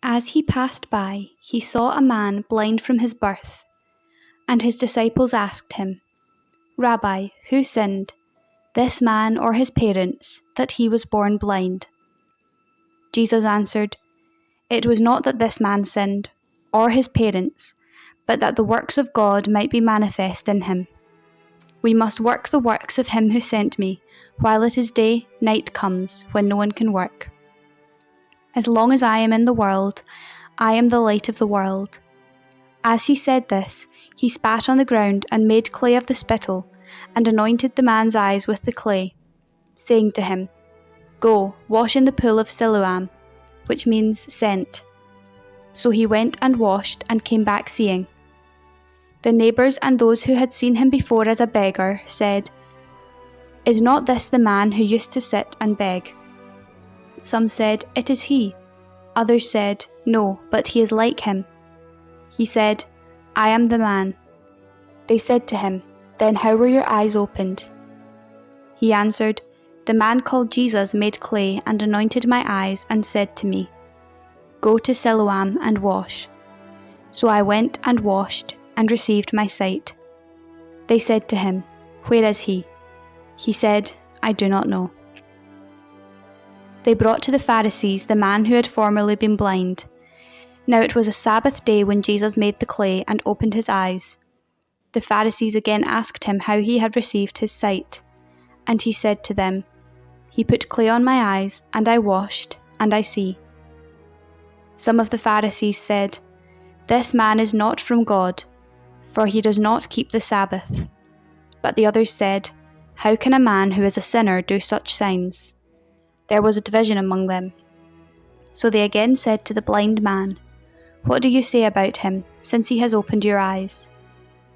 As he passed by, he saw a man blind from his birth, and his disciples asked him, "Rabbi, who sinned, this man or his parents, that he was born blind?" Jesus answered, "It was not that this man sinned, or his parents, but that the works of God might be manifest in him. We must work the works of him who sent me, while it is day, night comes, when no one can work. As long as I am in the world, I am the light of the world." As he said this, he spat on the ground and made clay of the spittle, and anointed the man's eyes with the clay, saying to him, "Go, wash in the pool of Siloam," which means sent. So he went and washed and came back seeing. The neighbours and those who had seen him before as a beggar said, "Is not this the man who used to sit and beg?" Some said, "It is he." Others said, "No, but he is like him." He said, "I am the man." They said to him, "Then how were your eyes opened?" He answered, "The man called Jesus made clay and anointed my eyes and said to me, 'Go to Siloam and wash.' So I went and washed and received my sight." They said to him, "Where is he?" He said, "I do not know." They brought to the Pharisees the man who had formerly been blind. Now it was a Sabbath day when Jesus made the clay and opened his eyes. The Pharisees again asked him how he had received his sight. And he said to them, "He put clay on my eyes, and I washed, and I see." Some of the Pharisees said, "This man is not from God, for he does not keep the Sabbath." But the others said, "How can a man who is a sinner do such signs?" There was a division among them. So they again said to the blind man, "What do you say about him, since he has opened your eyes?"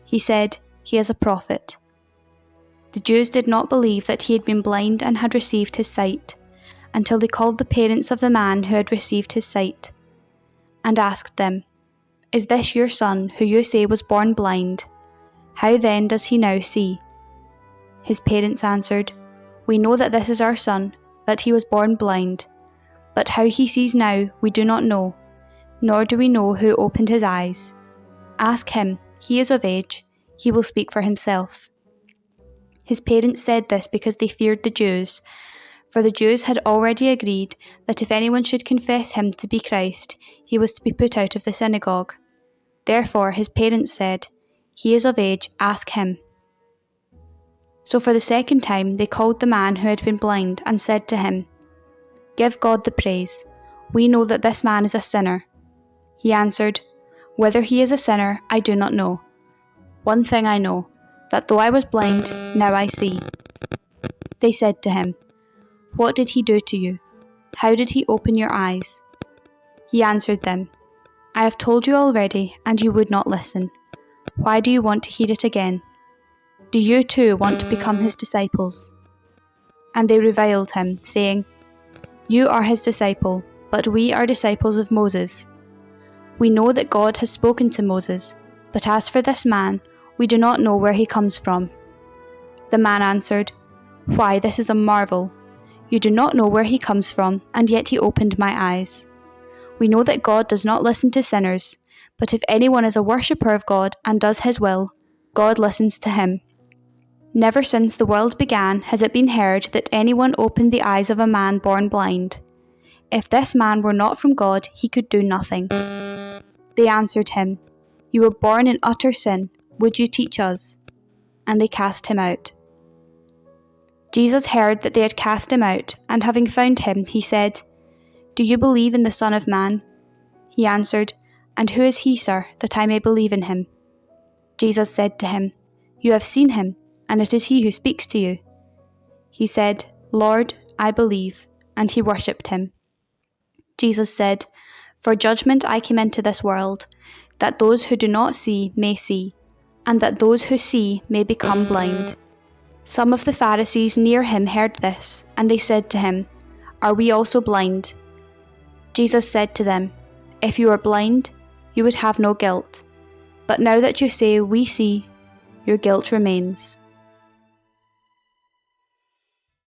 He said, "He is a prophet." The Jews did not believe that he had been blind and had received his sight, until they called the parents of the man who had received his sight, and asked them, "Is this your son, who you say was born blind? How then does he now see?" His parents answered, "We know that this is our son, that he was born blind. But how he sees now we do not know, nor do we know who opened his eyes. Ask him, he is of age, he will speak for himself." His parents said this because they feared the Jews, for the Jews had already agreed that if anyone should confess him to be Christ, he was to be put out of the synagogue. Therefore his parents said, "He is of age, ask him." So for the second time they called the man who had been blind and said to him, "Give God the praise. We know that this man is a sinner." He answered, "Whether he is a sinner, I do not know. One thing I know, that though I was blind, now I see." They said to him, "What did he do to you? How did he open your eyes?" He answered them, "I have told you already, and you would not listen. Why do you want to hear it again? Do you too want to become his disciples?" And they reviled him, saying, "You are his disciple, but we are disciples of Moses. We know that God has spoken to Moses, but as for this man, we do not know where he comes from." The man answered, "Why, this is a marvel. You do not know where he comes from, and yet he opened my eyes. We know that God does not listen to sinners, but if anyone is a worshipper of God and does his will, God listens to him. Never since the world began has it been heard that anyone opened the eyes of a man born blind. If this man were not from God, he could do nothing." They answered him, "You were born in utter sin. Would you teach us?" And they cast him out. Jesus heard that they had cast him out, and having found him, he said, "Do you believe in the Son of Man?" He answered, "And who is he, sir, that I may believe in him?" Jesus said to him, "You have seen him, and it is he who speaks to you." He said, "Lord, I believe," and he worshipped him. Jesus said, "For judgment I came into this world, that those who do not see may see, and that those who see may become blind." Some of the Pharisees near him heard this, and they said to him, "Are we also blind?" Jesus said to them, "If you were blind, you would have no guilt. But now that you say, 'We see,' your guilt remains."